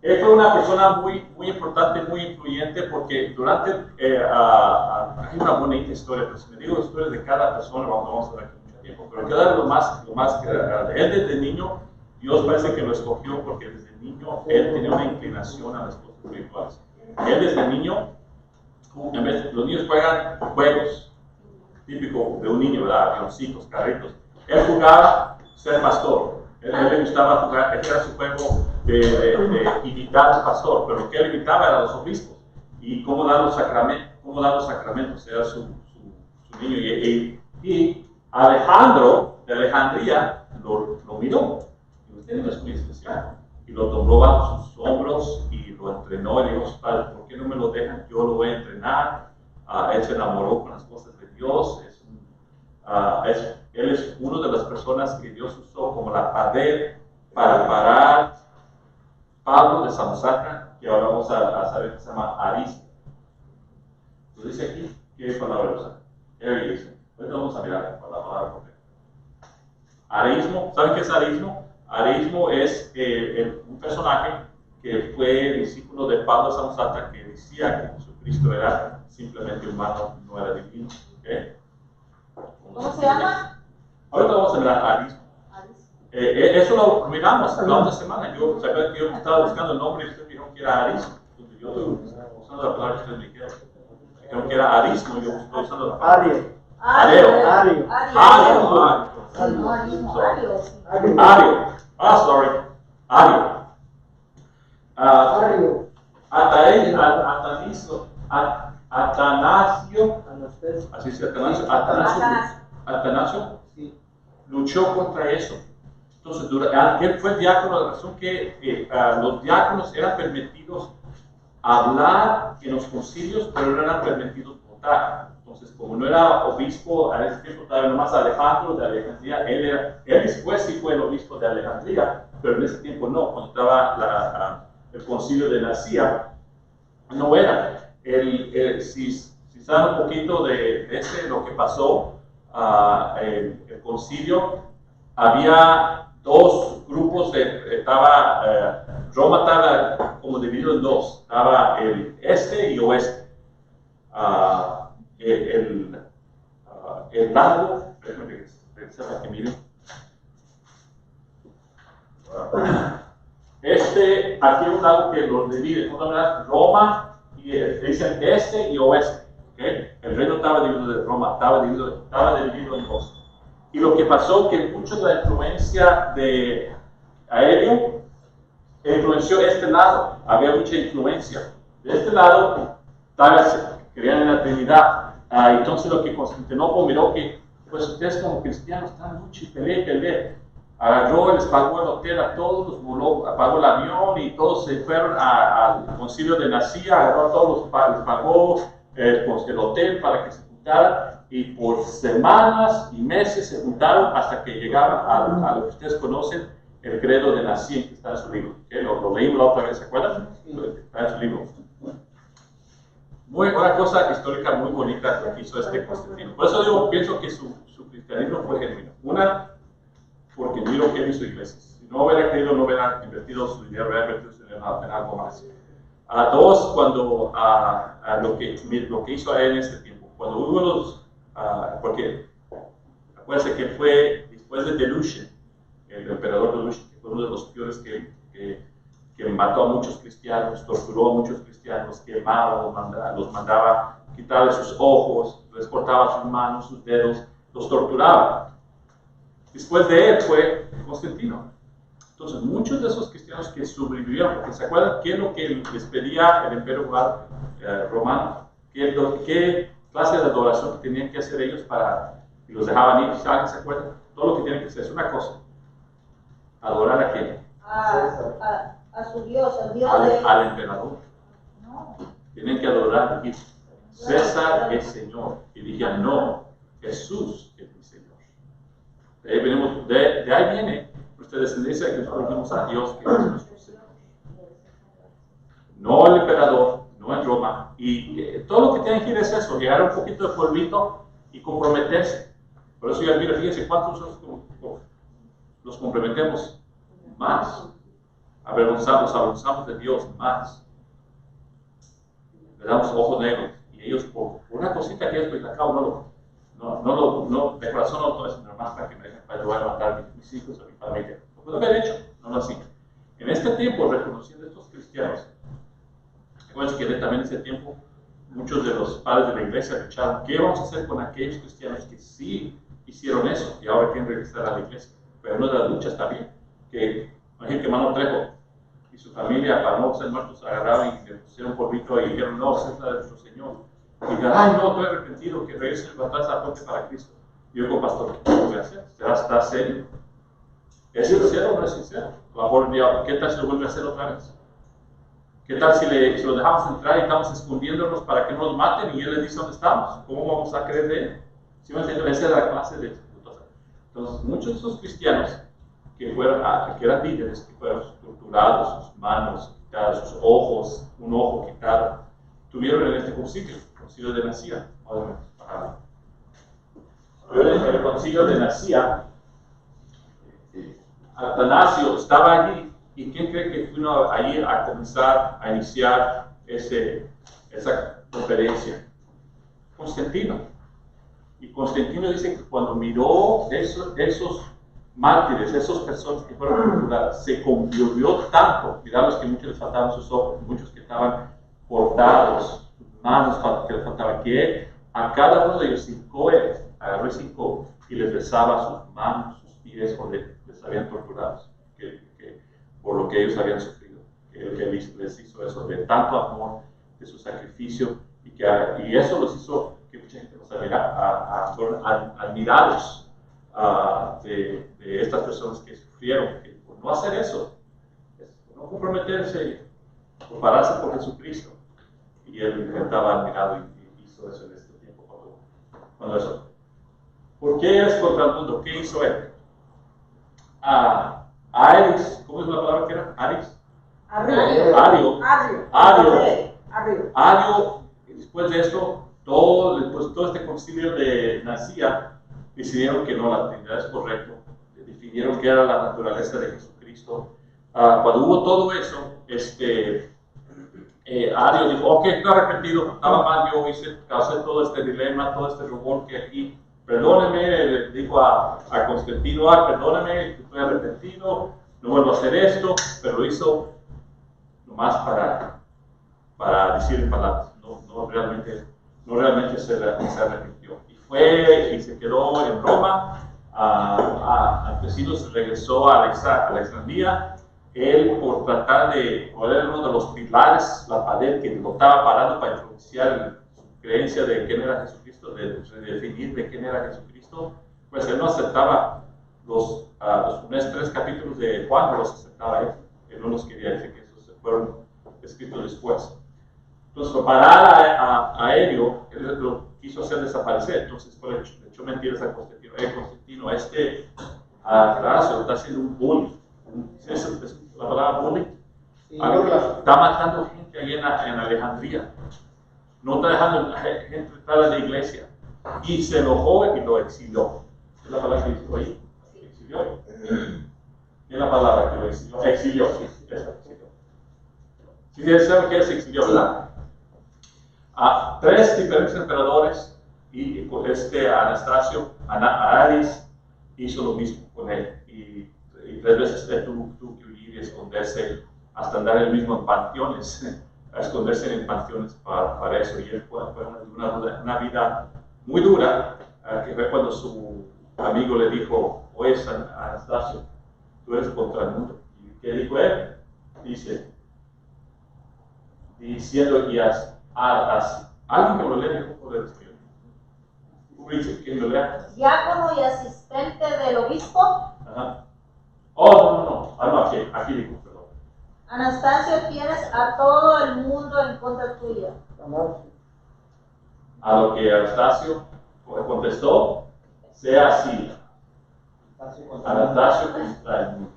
Él fue una persona muy importante, muy influyente, porque durante, hay una bonita historia, pero si me digo historias de cada persona, vamos a ver aquí mucho tiempo, pero quiero dar lo más grande. Él desde niño, Dios parece que lo escogió porque desde niño él tenía una inclinación a las cosas espirituales. Él desde niño, los niños juegan juegos, típico de un niño, ¿verdad? Avioncitos, carritos. Él jugaba ser pastor. Él le gustaba jugar, ese era su juego de imitar al pastor, pero lo que él imitaba era a los obispos y cómo dar los sacramentos, era su niño. Y Alejandro de Alejandría lo miró, y usted no es muy especial, y lo tomó bajo sus hombros y lo entrenó, y dijo, padre, ¿por qué no me lo dejan? Yo lo voy a entrenar. Él se enamoró con las cosas de Dios. Él es una de las personas que Dios usó como la pared para parar Pablo de Samosata, que ahora vamos a saber que se llama Arismo. Lo dice aquí, ¿qué palabra usa? Arismo. Hoy vamos a mirar la palabra completa. Arismo, ¿saben qué es Arismo? Arismo es un personaje que fue discípulo de Pablo de Samosata, que decía que Jesucristo era simplemente humano, no era divino. ¿Okay? ¿Cómo se llama? Ahorita vamos a hablar arismo. Eso lo miramos la otra semana. Yo estaba buscando el nombre y ustedes dijeron que era arismo. Entonces yo estoy usando la palabra que ustedes me dijeron. Dijeron que era arismo y yo estoy usando la palabra. Ario. Atanasio, así se Atanasio luchó contra eso. Entonces, él fue diácono, la razón que los diáconos eran permitidos hablar en los concilios, pero no eran permitidos votar. Entonces, como no era obispo a ese tiempo, todavía nomás Alejandro de Alejandría, él después sí fue el obispo de Alejandría, pero en ese tiempo no, cuando estaba el concilio de Nicea, no era. Si saben un poquito de lo que pasó, el concilio, había dos grupos, Roma estaba como dividido en dos, estaba el este y oeste. El largo, déjenme regresar aquí, miren. Aquí hay un lago que los divide, Roma, y dicen este y oeste. ¿Okay? El reino estaba dividido de Roma, estaba dividido en dos. Y lo que pasó que mucho de la influencia de Aéreo influenció este lado, había mucha influencia. De este lado, creían en la Trinidad. Entonces lo que Constantinopla miró que, pues ustedes como cristianos están mucho y pelea. Agarró, les pagó el hotel a todos, los voló, pagó el avión y todos se fueron al concilio de Nicea, agarró a todos, les pagó el hotel para que se juntaran y por semanas y meses se juntaron hasta que llegaron a lo que ustedes conocen, el credo de Nicea, que está en su libro. Lo leímos la otra vez, ¿se acuerdan? Está en su libro. Una cosa histórica muy bonita lo que hizo Constantino. Por eso pienso que su cristianismo fue genuino. Una, porque miro que hizo iglesias. Si no hubiera creído, no hubiera invertido su dinero, hubiera invertido su dinero en algo más. Dos, cuando lo que hizo a él en este tiempo. Cuando hubo porque acuérdense que fue después de Delusion, el emperador Delusion, que fue uno de los peores que mató a muchos cristianos, torturó a muchos cristianos, quemaba, los mandaba quitarle sus ojos, les cortaba sus manos, sus dedos, los torturaba. Después de él fue Constantino. Entonces, muchos de esos cristianos que sobrevivieron, porque se acuerdan qué es lo que les pedía el imperio romano, qué clase de adoración tenían que hacer ellos y los dejaban ir, ¿se acuerdan? Todo lo que tienen que hacer es una cosa: adorar a quién. A su Dios, al Dios al emperador. No. Tienen que adorar y César es Señor. Y dijeron, no, Jesús es mi Señor. De ahí viene nuestra descendencia, que nosotros vimos a Dios, que es nuestro Señor. No el emperador, no en Roma. Y todo lo que tienen que ir es eso: llegar un poquito de polvito y comprometerse. Por eso, mira, fíjense cuántos nos comprometemos más. Avergonzamos de Dios más. Le damos ojos negros. Y ellos, por una cosita que es, pues acá de corazón no todo eso, nomás para que me dejen para ayudar a matar a mis hijos, a mi familia. Lo puedo haber hecho, no lo hacía. En este tiempo, reconociendo a estos cristianos, recuerden que también en ese tiempo, muchos de los padres de la iglesia lucharon. ¿Qué vamos a hacer con aquellos cristianos que sí hicieron eso y ahora quieren regresar a la iglesia? Pero una de las luchas también, que imagínate que Mano Trejo y su familia, para no ser muertos, agarraron y le pusieron polvito y dijeron, no, esa es la de nuestro Señor. Y dijeron, ay, no, estoy arrepentido, que regresen para atrás a la puerta para Cristo. Y yo como pastor, ¿qué voy a hacer? ¿Está serio? ¿Es sincero o no es sincero? ¿Qué tal si lo vuelve a hacer otra vez? ¿Qué tal si lo dejamos entrar y estamos escondiéndonos para que no nos maten y él les dice dónde estamos? ¿Cómo vamos a creer de él? ¿Sí me entienden? Esa es la clase de cosas. Entonces, muchos de esos cristianos que eran líderes, que fueron torturados, sus manos quitadas, sus ojos, un ojo quitado, tuvieron en este concilio de Nicea. En el concilio de Nicea, Atanasio estaba allí, y ¿quién cree que vino allí a comenzar a iniciar esa conferencia? Constantino. Y Constantino dice que cuando miró esos mártires, esas personas que fueron torturadas, se conmovió tanto, mirá que muchos les faltaban sus ojos, muchos que estaban cortados, sus manos que les faltaban, que a cada uno de ellos agarró y hincó y les besaba sus manos, sus pies, donde les habían torturado, por lo que ellos habían sufrido, que les hizo eso, de tanto amor, de su sacrificio, y eso los hizo que mucha gente los fueron admirados de estas personas que sufrieron, que por no hacer eso, por no comprometerse, por pararse por Jesucristo, y él estaba admirado y hizo eso en este tiempo cuando eso. ¿Por qué es contra el mundo? ¿Qué hizo él? Aris, ¿cómo es la palabra que era? Aris. Ario, después de esto, todo este concilio de Nicea decidieron que no, la Trinidad es correcto, definieron que era la naturaleza de Jesucristo. Cuando hubo todo eso, Ario dijo, ok, estoy arrepentido, estaba mal, yo causé todo este dilema, todo este rumor que aquí, perdóneme, le dijo a Constantino, perdóneme, estoy arrepentido, no vuelvo a hacer esto, pero lo hizo nomás para decir palabras, no realmente se arrepintió. Y fue y se quedó en Roma, Antesino se regresó a Alejandría, él por tratar de poner uno de los pilares, la pared que lo estaba parando para introducir su creencia de quién era Jesucristo, de definir de quién era Jesucristo, pues él no aceptaba los primeros 3 capítulos de Juan, no los aceptaba él no los quería, decir que esos fueron escritos después. Entonces, para parar a Helio, él lo quiso hacer desaparecer, entonces le echó mentiras a Constantino. Constantino, Tarasio está haciendo un bully. ¿Es la palabra bully? Sí, está matando gente ahí en Alejandría. No está dejando gente entrar a la iglesia. Y se enojó y lo exilió. ¿Es la palabra que dijo ahí? ¿Exilió? ¿Es la palabra que lo exilió? Exilió, sí. Si saben qué es exilió, ¿verdad? 3 diferentes emperadores y Anastasio, Aris hizo lo mismo con él. Y 3 veces tuvo que huir y esconderse, hasta andar él mismo en panteones, a esconderse en panteones para eso. Y él fue una vida muy dura, que fue cuando su amigo le dijo, oye, Anastasio, tú eres contra el mundo. ¿Y qué dijo él? Diciendo y alguien que lo lea, ¿cómo puede decir? ¿Quién lo lea? Diácono y asistente del obispo. Ajá. No. Aquí digo, perdón. Anastasio, tienes a todo el mundo en contra tuya. A lo que Anastasio contestó, sea así. Anastasio contra el mundo.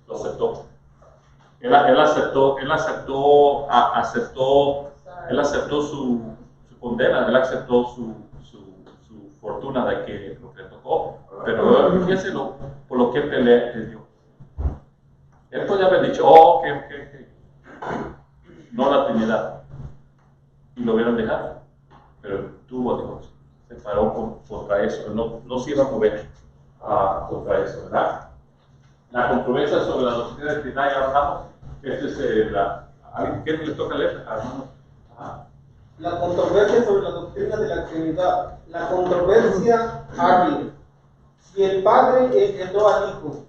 Lo aceptó. Él aceptó su condena, él aceptó su fortuna de que lo que le tocó, pero fíjense por lo que él le dio. Él podía haber dicho, ok, no la Trinidad, y lo hubieran dejado, pero tuvo Dios, se paró contra eso, no se iba a mover contra eso, ¿verdad? La controversia sobre la doctrina de Trinidad, ya hablamos. ¿Quién le toca leer? La controversia sobre la doctrina de la Trinidad. La controversia hábil. Si el Padre engendró al Hijo,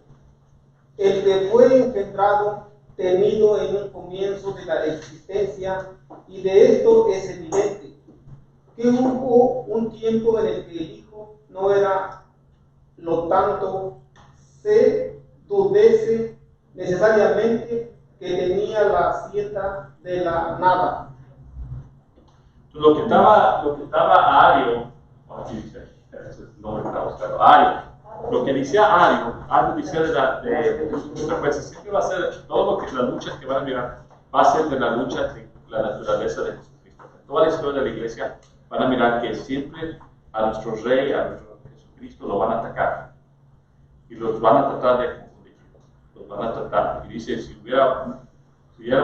el que fue engendrado, tenido en un comienzo de la existencia, y de esto es evidente, que hubo un tiempo en el que el Hijo no era, lo tanto, se dudece necesariamente que tenía la hacienda de la nada. Lo que estaba Ario, aquí dice, ese es el nombre que estaba buscando, Ario. Lo que decía Ario decía de su frecuencia, siempre va a ser, todo lo que las luchas que van a mirar, va a ser de la lucha de la naturaleza de Jesucristo. En toda la historia de la iglesia van a mirar que siempre a nuestro Rey, a nuestro Jesucristo, lo van a atacar. Y los van a tratar de confundir. Los van a tratar. Y dice, si hubiera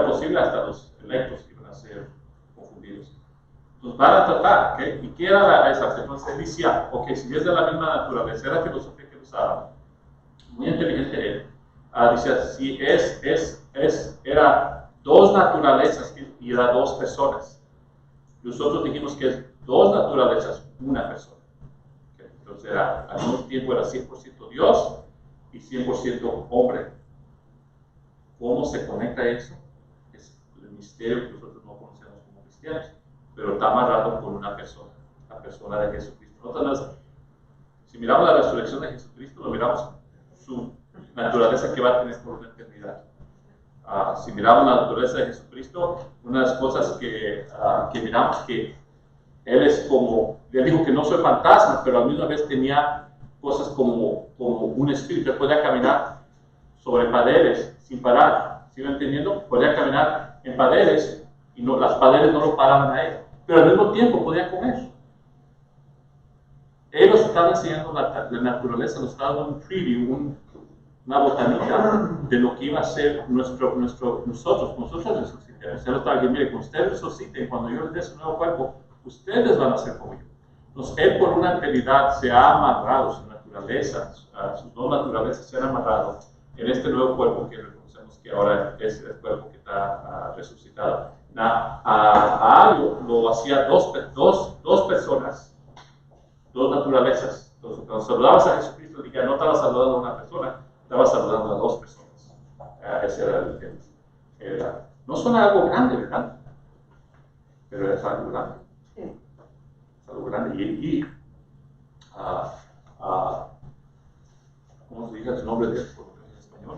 posible, hasta los electos iban a ser confundidos. nos van a tratar, ¿ok? ¿Y qué era esa? Entonces él decía, ok, si es de la misma naturaleza, era filosofía que usaba, muy inteligente él. Decía, si era dos naturalezas y era dos personas. Nosotros dijimos que es dos naturalezas, una persona. ¿Okay? Entonces al mismo tiempo era 100% Dios y 100% hombre. ¿Cómo se conecta eso? Es el misterio que nosotros no conocemos como cristianos, pero está amarrado con una persona, la persona de Jesucristo. Entonces, si miramos la resurrección de Jesucristo, lo miramos su naturaleza que va a tener por una eternidad. Si miramos la naturaleza de Jesucristo, una de las cosas que miramos que Él es como, Él dijo que no soy fantasma, pero a la misma vez tenía cosas como un espíritu. Él podía caminar sobre paredes sin parar, ¿sí lo entendiendo? Podía caminar en paredes y las paredes no lo paraban a Él, pero al mismo tiempo podía comer. Él nos estaba enseñando la naturaleza, nos estaba dando un preview, una botanita de lo que iba a ser nosotros resucitamos. Él estaba diciendo, mire, cuando ustedes resuciten, cuando yo les dé su nuevo cuerpo, ustedes van a ser como yo. Entonces, Él por una eternidad se ha amarrado, su naturaleza, sus dos naturalezas se han amarrado en este nuevo cuerpo que reconocemos que ahora es el cuerpo que está resucitado. A algo lo hacía dos personas, dos naturalezas. Entonces, cuando saludabas a Jesucristo, no estabas saludando a una persona, estabas saludando a dos personas. Ese era no suena algo grande, ¿verdad? Pero es algo grande. Es algo grande. ¿Cómo se dice su nombre en español?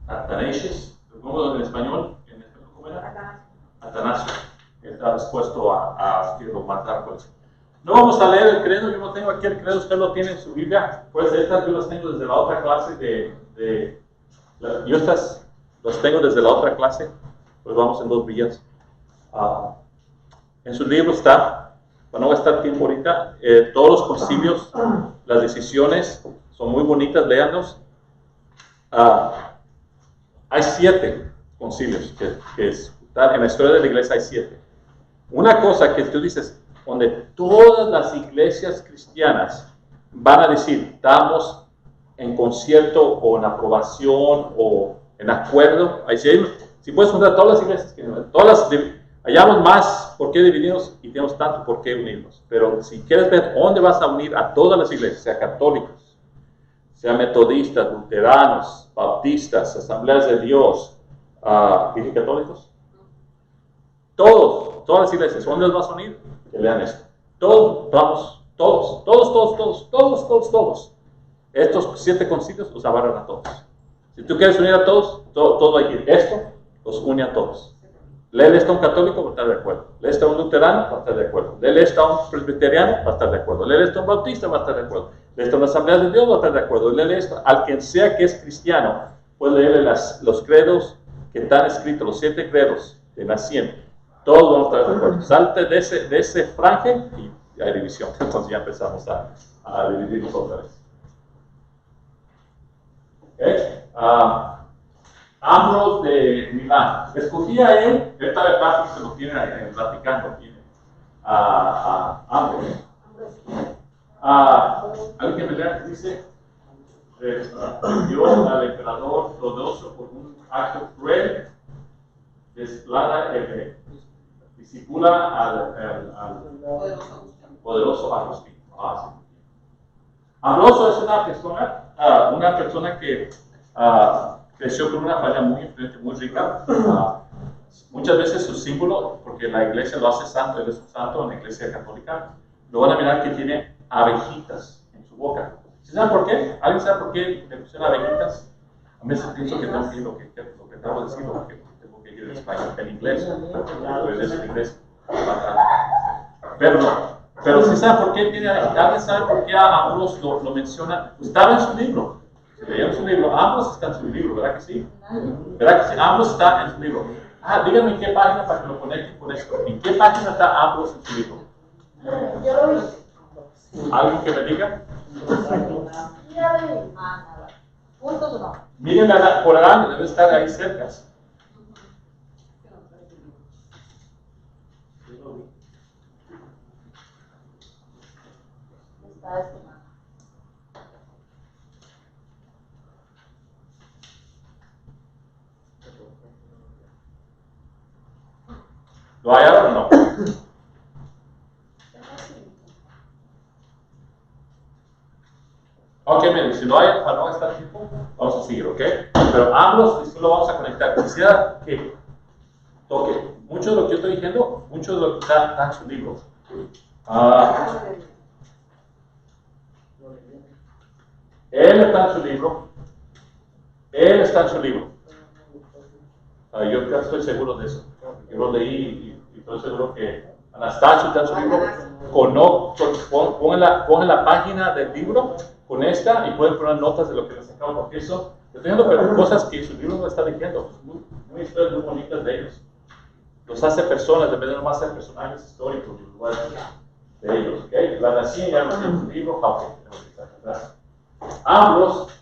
Athanasius. ¿Cómo en español? ¿Cómo era? Atanasio. Está dispuesto a matar por eso. No vamos a leer el credo, yo no tengo aquí el credo, usted lo tiene en su Biblia. Pues estas yo las tengo desde la otra clase yo estas las tengo desde la otra clase, pues vamos en 2 días. En su libro está, no va a estar tiempo ahorita, todos los concilios, las decisiones, son muy bonitas, léanlos. Hay 7 concilios que en la historia de la iglesia hay 7. Una cosa que tú dices, donde todas las iglesias cristianas van a decir, estamos en concierto o en aprobación o en acuerdo. Ahí si puedes juntar todas las iglesias, hallamos más por qué dividirnos y tenemos tanto por qué unirnos. Pero si quieres ver dónde vas a unir a todas las iglesias, sea católicos, sea metodistas, luteranos, bautistas, asambleas de Dios, ¿dije católicos? Todas las iglesias, ¿dónde las vas a unir? Que lean esto. Todos. Estos 7 concilios los abarcan a todos. Si tú quieres unir a todos, todo hay que ir. Esto los une a todos. Lee esto a un católico, va a estar de acuerdo. Lee esto a un luterano, va a estar de acuerdo. Lee esto a un presbiteriano, va a estar de acuerdo. Lee esto a un bautista, va a estar de acuerdo. Lee esto a una asamblea de Dios, va a estar de acuerdo. Lee esto al quien sea que es cristiano, puede leerle los credos que están escritos, los 7 credos de las 100. Todos vamos a estar de acuerdo. Salte de ese franje y hay división. Entonces ya empezamos a dividirnos otra vez. ¿Okay? Ambrose de Milán. Escogí a él, esta verdad se lo tiene platicando. Ambrose. Alguien me lea que dice: Dios al emperador Teodosio por un acto cruel, desplada disipula al poderoso Agustín. Ambrosio es una persona que creció con una familia muy influyente, muy rica. Muchas veces su símbolo, porque la iglesia lo hace santo, él es un santo en la iglesia católica, lo van a mirar que tiene abejitas en su boca. ¿Saben por qué? ¿Alguien sabe por qué le pusieron abejitas? A veces pienso que tengo que ir lo que acabo de decir, porque tengo que ir en español, en inglés, pero es en inglés. Pero si saben por qué tiene abejitas, ¿alguien sabe por qué a Ambrose lo menciona? Estaba en su libro. Si leíamos su libro, Ambrose está en su libro, ¿verdad que sí? ¿Verdad que sí? Ambrose está en su libro. Díganme en qué página para que lo conecten con esto. ¿En qué página está Ambrose en su libro? Yo lo vi. ¿Alguien que me diga? Juntos no. Miren por adelante, debe estar ahí cerca. está estimando. ¿Lo hallaron o no? Ok, miren, si no hay, para no gastar tiempo, vamos a seguir, ¿ok? Pero ambos, esto lo vamos a conectar. Quisiera que toque. Mucho de lo que yo estoy diciendo, mucho de lo que está en su libro. Él está en su libro. Él está en su libro. Yo ya estoy seguro de eso. Yo lo leí y estoy seguro que Anastasio está en su libro. Pongan la página del libro con esta y pueden poner notas de lo que les acabo, porque eso, estoy diciendo, pero cosas que su libro no está diciendo, muy historias muy bonitas de ellos. Los hace personas, de nomás ser personajes históricos de lugares de ellos. ¿Okay? La nación ya no tiene su libro, ambos